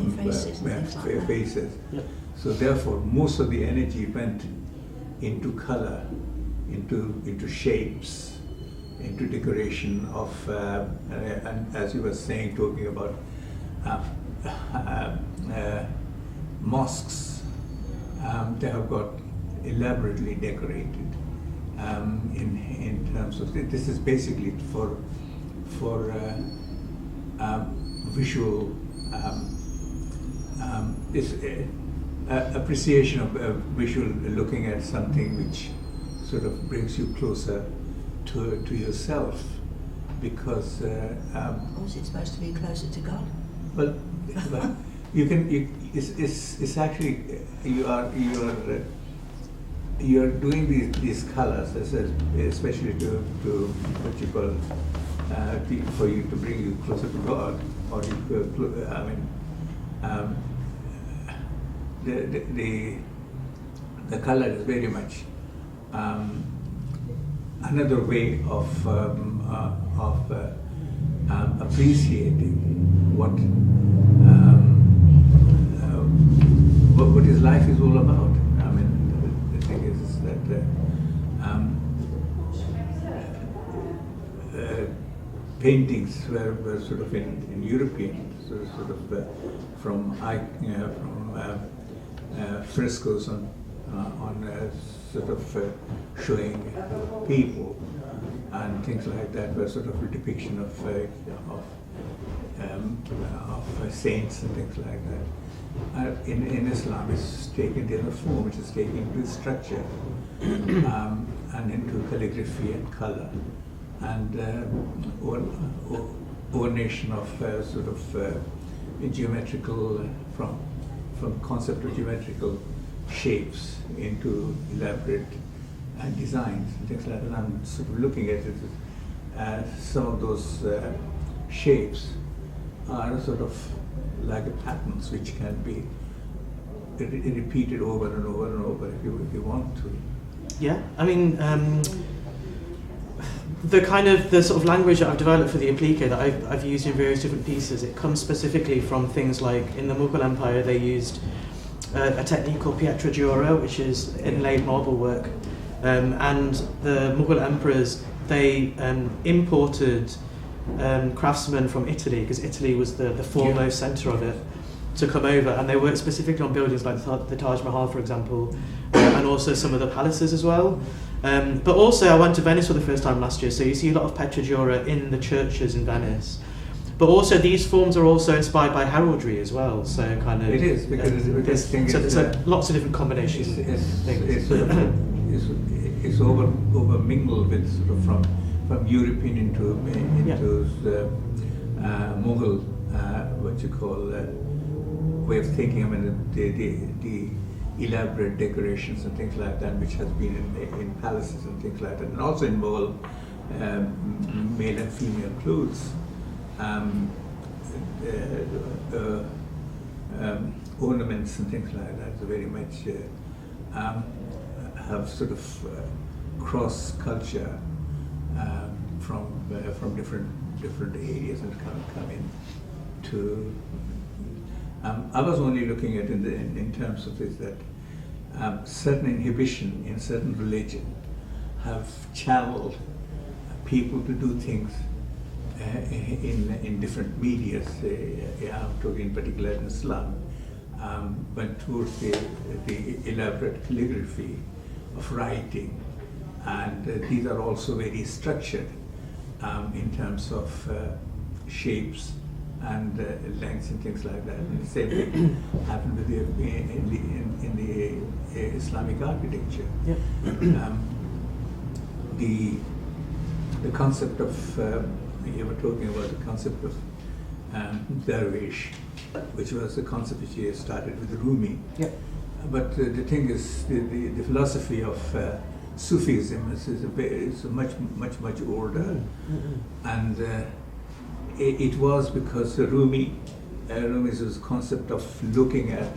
faces. Yep. So therefore most of the energy went into color, into shapes, into decoration of and as you were saying, talking about mosques, they have got elaborately decorated in terms of this is basically for visual appreciation of visual, looking at something which sort of brings you closer to yourself, because or is it supposed to be closer to God? Well, it's actually you are doing these colors, especially to what you call for you to bring you closer to God, or the color is very much another way of appreciating what his life is all about. The thing is that paintings were sort of in European, sort of from frescoes on sort of showing people and things like that, were sort of a depiction of saints and things like that. In Islam, it's taken the other form, which is taken into structure and into calligraphy and color and ornation of sort of geometrical, from concept of geometrical shapes into elaborate designs and things like that. And I'm sort of looking at it, some of those shapes are sort of like patterns which can be repeated over and over and over if you want to. Yeah, I mean, the sort of language that I've developed for the applique that I've used in various different pieces, it comes specifically from things like in the Mughal Empire they used a technique called pietra dura, which is inlaid marble work, and the Mughal emperors, they imported craftsmen from Italy, because Italy was the foremost centre of it, to come over, and they worked specifically on buildings like the Taj Mahal, for example, and also some of the palaces as well. But also I went to Venice for the first time last year, so you see a lot of pietra dura in the churches in Venice. But also these forms are also inspired by heraldry as well, so kind of... It is, because there's lots of different combinations. It's over mingled with sort of from European into the Mughal, what you call way of thinking. I mean, the elaborate decorations and things like that, which has been in palaces and things like that, and also in Mughal male and female clothes. Ornaments and things like that very much have sort of cross culture from different areas and come in to. I was only looking at in terms of this that certain inhibition in certain religion have channeled people to do things in different media. I'm talking in particular in Islam, but towards the elaborate calligraphy of writing, and these are also very structured in terms of shapes and lengths and things like that. And the same thing happened with in the Islamic architecture. Yeah. The concept of you were talking about the concept of dervish, which was a concept which started with Rumi. Yeah. But the thing is, the philosophy of Sufism is much older, and it was because Rumi's concept of looking at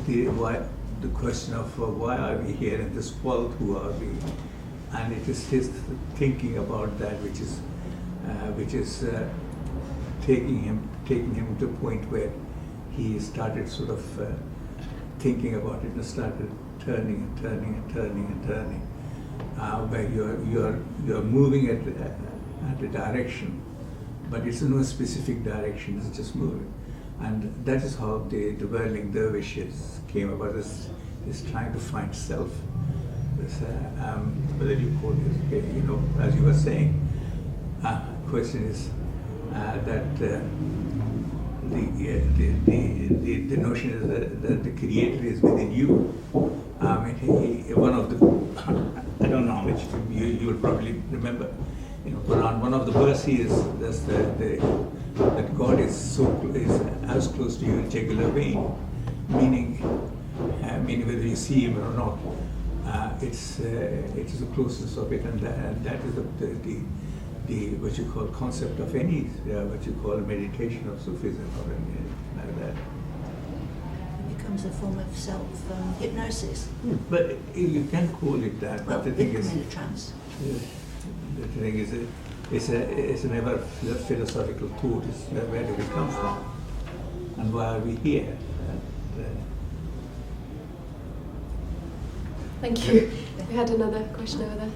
the question of why are we here in this world, who are we, and it is his thinking about that which is taking him to a point where he started sort of thinking about it and started turning, where you're moving at a direction, but it's no specific direction, it's just moving. And that is how the whirling dervishes came about, is trying to find self. Whether you call it, as you were saying, question is that the notion is that the Creator is within you. One of the, I don't know how much you will probably remember. Quran, one of the verses is that God is as close to you in jugular vein, meaning whether you see Him or not, it's the closeness of it, and that is the what you call concept of any what you call meditation of Sufism or anything like that. It becomes a form of self-hypnosis. But you can call it that. Well, but the thing it is, can be a trance. the thing is, it's an ever philosophical thought. It's where do we come from, and why are we here? Thank you. We had another question over there.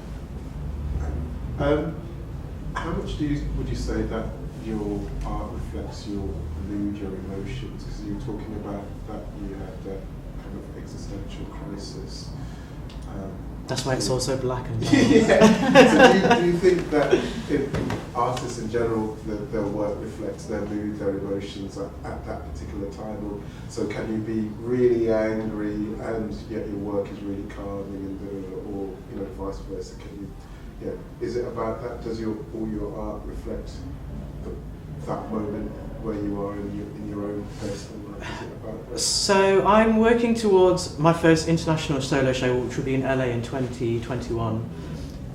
How much would you say that your art reflects your mood, your emotions? Because you were talking about that you had that kind of existential crisis. That's why it's all so black and dark. Yeah. So do you think that artists in general, their work reflects their mood, their emotions at that particular time? Or, so can you be really angry and yet your work is really calming, or vice versa? Can you? Yeah. Is it about that? Does all your art reflect that moment where you are in your own personal life? Is it about that? So I'm working towards my first international solo show, which will be in LA in 2021.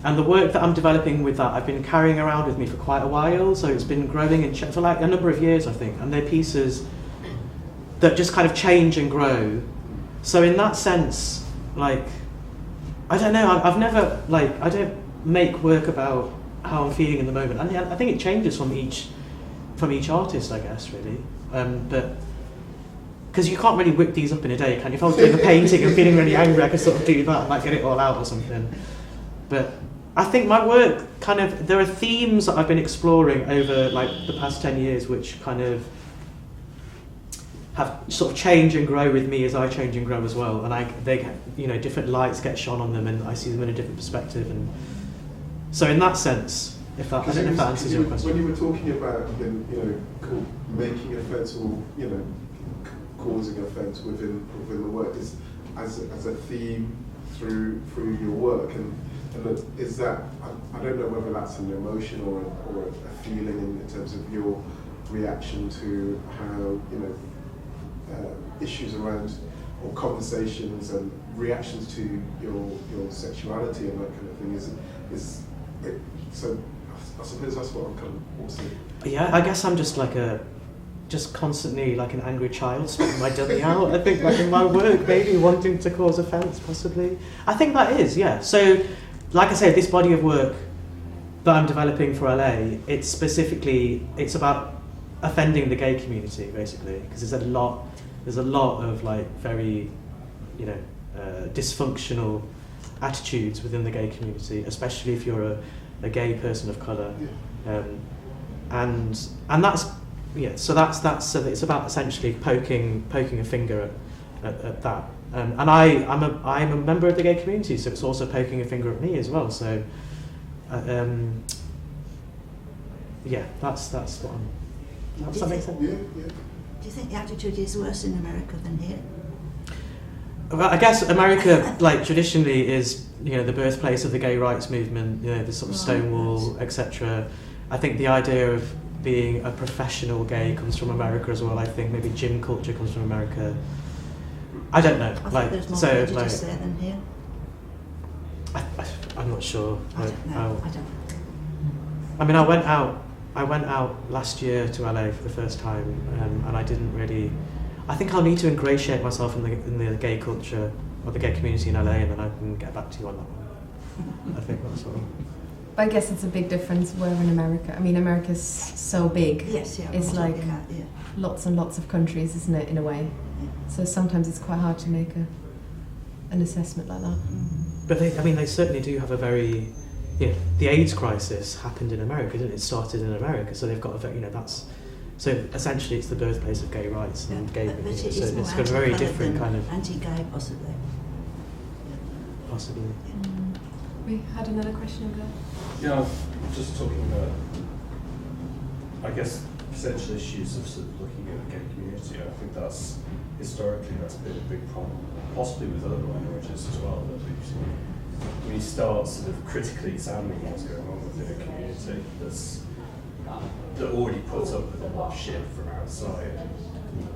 And the work that I'm developing with that, I've been carrying around with me for quite a while. So it's been growing for like a number of years, I think. And they're pieces that just kind of change and grow. So in that sense, like, I don't know. I've never I don't make work about how I'm feeling in the moment. And I think it changes from each artist, I guess, really. But because you can't really whip these up in a day, can you? If I was doing a painting and feeling really angry, I could sort of do that and get it all out or something. But I think my work there are themes that I've been exploring over the past 10 years, which kind of have sort of change and grow with me as I change and grow as well. And they get, different lights get shone on them, and I see them in a different perspective. And so in that sense, I don't know if that answers your question. When you were talking about making offence or causing offence within the work, is as a theme through your work, and is that, I don't know whether that's an emotion or a feeling in terms of your reaction to how issues around or conversations and reactions to your sexuality and that kind of thing is it, so I suppose that's what I'm kind of also. Yeah, I guess I'm just constantly an angry child spitting my dummy out. I think in my work, maybe wanting to cause offence, possibly. I think that is, yeah. So, like I say, this body of work that I'm developing for LA, it's about offending the gay community, basically, because there's a lot of very, dysfunctional attitudes within the gay community, especially if you're a gay person of colour, and that's so it's about essentially poking a finger at that, and I'm a member of the gay community, so it's also poking a finger at me as well. So that's what I'm. Does that make sense? Yeah. Do you think the attitude is worse in America than here? Well, I guess America, traditionally, is the birthplace of the gay rights movement. The sort of Stonewall, etc. I think the idea of being a professional gay comes from America as well. I think maybe gym culture comes from America. I don't know. I think there's more prejudice there than here. I'm not sure. I don't know. I mean, I went out last year to LA for the first time, and I didn't really. I think I'll need to ingratiate myself in the gay culture or the gay community in LA, and then I can get back to you on that one. I think that's all. But I guess it's a big difference where in America. I mean, America's so big. Yes, yeah. It's lots and lots of countries, isn't it, in a way? Yeah. So sometimes it's quite hard to make an assessment like that. But they certainly do have a very. The AIDS crisis happened in America, didn't it? It started in America, so they've got a very, so essentially it's the birthplace of gay rights and gay. But so it's got a very different kind of. Anti-gay, possibly. Possibly. Yeah. We had another question over there. Yeah, just talking about, I guess, essential issues of sort of looking at the gay community. I think historically that's been a big problem, possibly with other minorities as well. That when you start sort of critically examining what's going on within a community that already puts up with a lot of shit from outside,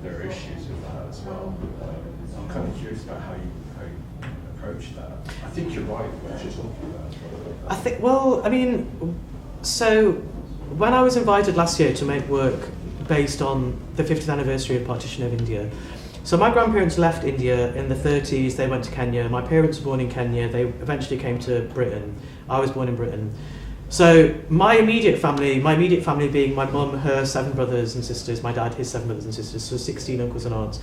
there are issues with that as well. I'm kind of curious about how you approach that. I think you're right what you're talking about. I think, so when I was invited last year to make work based on the 50th anniversary of partition of India, so my grandparents left India in the 30s, they went to Kenya. My parents were born in Kenya, they eventually came to Britain. I was born in Britain. So my immediate family being my mum, her 7 brothers and sisters, my dad, his 7 brothers and sisters, so 16 uncles and aunts,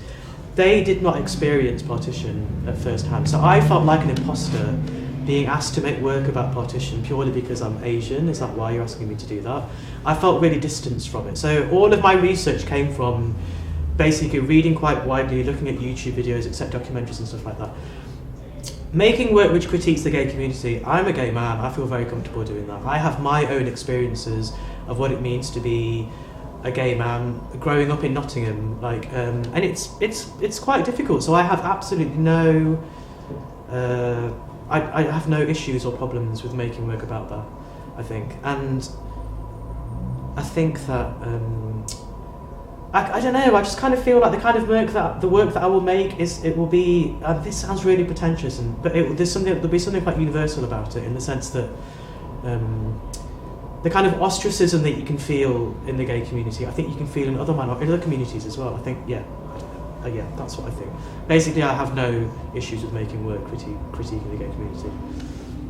they did not experience partition at first hand. So I felt like an imposter being asked to make work about partition purely because I'm Asian. Is that why you're asking me to do that? I felt really distanced from it. So all of my research came from basically reading quite widely, looking at YouTube videos, except documentaries and stuff like that. Making work which critiques the gay community, I'm a gay man, I feel very comfortable doing that. I have my own experiences of what it means to be a gay man growing up in Nottingham, and it's quite difficult. So I have absolutely no, I have no issues or problems with making work about that, I think. And I think that, I don't know, I just kind of feel like the kind of work that I will make will be, this sounds really pretentious, but there'll be something quite universal about it, in the sense that the kind of ostracism that you can feel in the gay community, I think you can feel in other communities as well. I think, yeah. yeah, that's what I think. Basically, I have no issues with making work critiquing the gay community.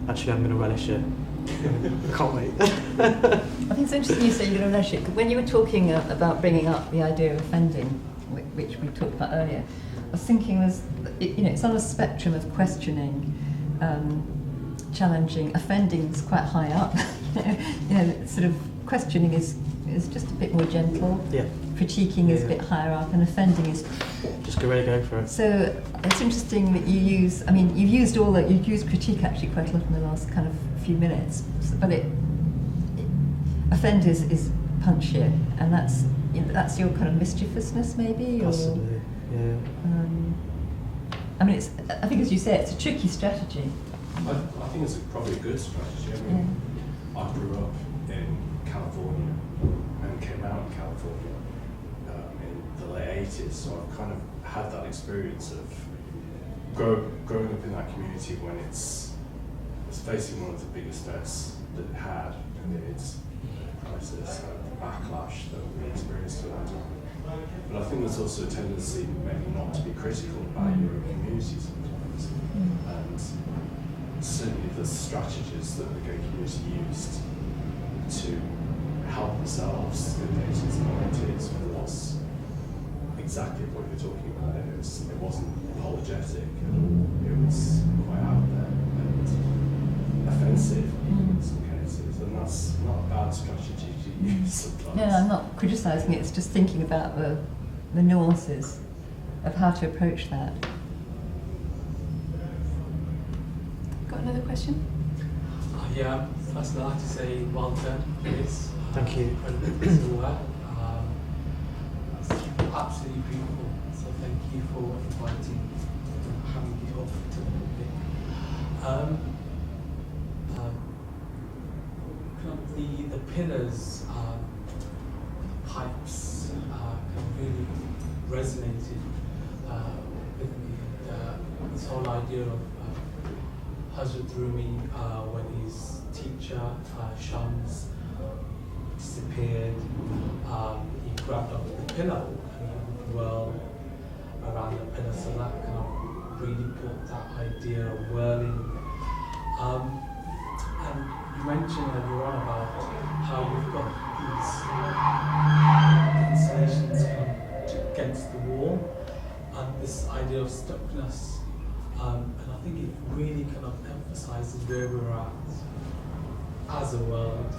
Actually, I'm going to relish it. I can't wait. I think it's interesting you say you're going to relish it. When you were talking about bringing up the idea of offending, which we talked about earlier, I was thinking it's on a spectrum of questioning, challenging. Offending is quite high up. Sort of questioning is just a bit more gentle. Yeah. Critiquing is a bit higher up, and offending is just go for it. So it's interesting that you've used critique actually quite a lot in the last kind of few minutes, but offend is punchier, and that's your kind of mischievousness maybe. Possibly, yeah. I think as you say, it's a tricky strategy. I think it's probably a good strategy. I mean, I grew up in California and came out in California in the late 80s, so I've kind of had that experience of growing up in that community when it's facing one of the biggest threats that it had, and its crisis and the backlash that we experienced at that time. But I think there's also a tendency maybe not to be critical about your own community sometimes, and certainly the strategies that the gay community used to help themselves in the 80s and 90s was exactly what you're talking about. It wasn't apologetic at all. It was quite out there and offensive in some cases, and that's not a bad strategy to use sometimes. No, I'm not criticising it, it's just thinking about the nuances of how to approach that. Got another question? Yeah, first I'd like to say well done, Liz. Thank you. Incredible piece of work. It's absolutely beautiful. So thank you for inviting and having me up to the public. The pillars, the pipes, kind of really resonated with me. This whole idea of Hazrat Rumi, when his teacher Shams disappeared, he grabbed up the pillar and he whirled around the pillar, so that kind of really brought that idea of whirling. And you mentioned earlier on about how we've got these installations against the wall, and this idea of stuckness. And I think it really kind of emphasizes where we're at as a world,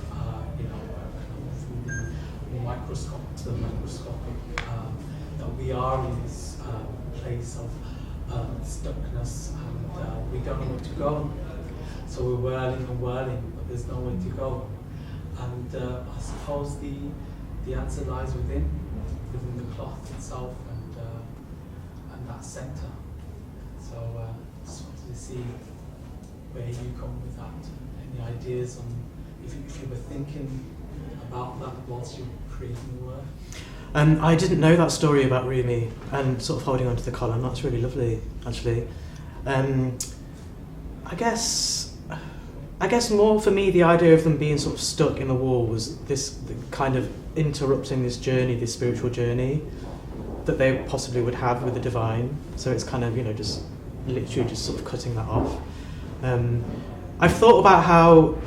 from the microscope to the macroscopic, that we are in this place of stuckness, and we don't know where to go. So we're whirling and whirling, but there's nowhere to go. And I suppose the answer lies within the cloth itself and that centre. So just wanted to see where you come with that. Any ideas on if you were thinking about that whilst you were creating the work? I didn't know that story about Rumi and sort of holding onto the column. That's really lovely, actually. I guess more for me, the idea of them being sort of stuck in the wall was this kind of interrupting this journey, this spiritual journey that they possibly would have with the divine. So it's kind of, just literally just sort of cutting that off. I've thought about how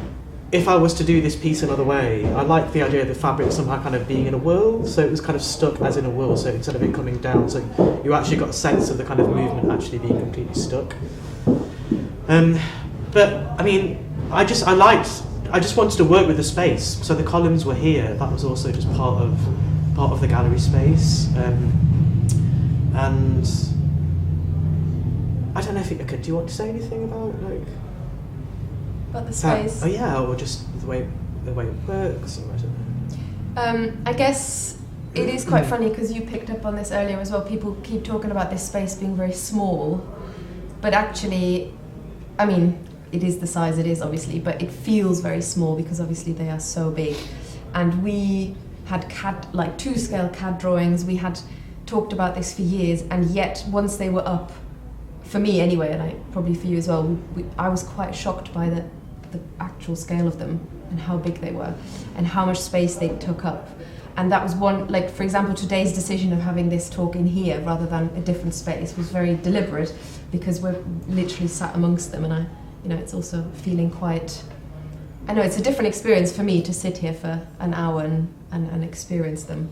if I was to do this piece another way, I like the idea of the fabric somehow kind of being in a whirl, so it was kind of stuck as in a whirl, so instead of it coming down, so you actually got a sense of the kind of movement actually being completely stuck. But I mean, I just wanted to work with the space, so the columns were here. That was also just part of the gallery space, and I don't know if do you want to say anything about the space? Or just the way it works, or I don't know. I guess it is quite funny because you picked up on this earlier as well. People keep talking about this space being very small, but actually, I mean, it is the size it is, obviously, but it feels very small because obviously they are so big. And we had CAD, 2-scale CAD drawings. We had talked about this for years, and yet once they were up, for me anyway, and probably for you as well, I was quite shocked by the actual scale of them and how big they were and how much space they took up. And that was one, like, for example, today's decision of having this talk in here rather than a different space was very deliberate, because we're literally sat amongst them, and I, you know, it's also feeling quite, I know it's a different experience for me to sit here for an hour and experience them.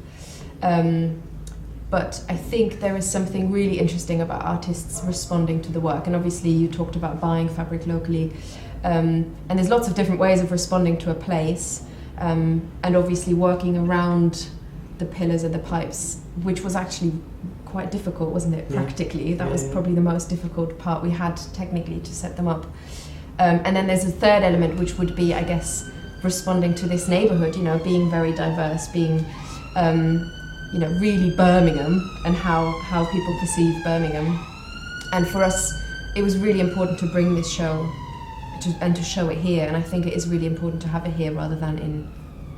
But I think there is something really interesting about artists responding to the work, and obviously you talked about buying fabric locally, and there's lots of different ways of responding to a place. And obviously working around the pillars and the pipes, which was actually quite difficult, wasn't it? Practically, that was probably the most difficult part we had technically to set them up. And then there's a third element, which would be, I guess, responding to this neighbourhood, you know, being very diverse, being, you know, really Birmingham, and how people perceive Birmingham. And for us, it was really important to bring this show and to show it here, and I think it is really important to have it here rather than in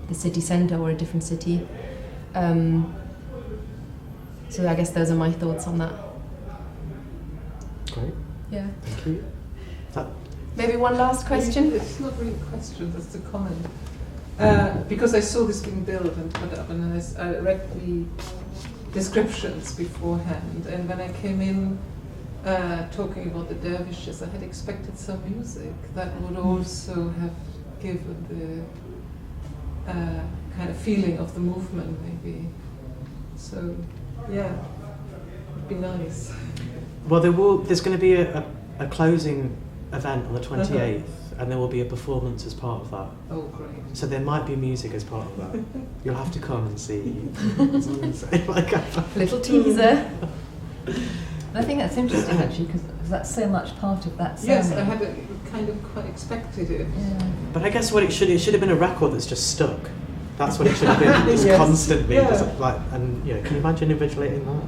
the city centre or a different city. So I guess those are my thoughts on that. Great. Yeah. Thank you. Maybe one last question? It's not really a question, it's a comment. Because I saw this being built and put up, and I read the descriptions beforehand, and when I came in talking about the dervishes, I had expected some music that would also have given the kind of feeling of the movement, maybe. So, yeah, it'd be nice. Well, there's going to be a closing event on the 28th, and there will be a performance as part of that. Oh, great. So there might be music as part of that. You'll have to come and see. Little teaser. I think that's interesting, actually, because that's so much part of that Yes, ceremony. I had kind of quite expected it. Yeah. But I guess it should have been a record that's just stuck. That's what it should have been, just Yes. constantly. Yeah. Just like, and yeah, can you imagine invigilating that?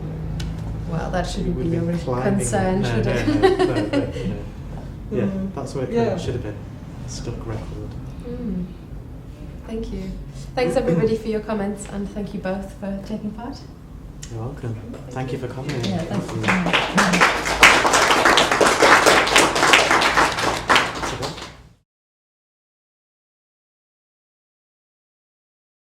Well, that shouldn't We've be been your climbing concern, it. should it? No, but, you know, yeah, that's what it should have been. A stuck record. Thank you. Thanks everybody for your comments, and thank you both for taking part. You're welcome. Thank you for coming. Yeah, thank you.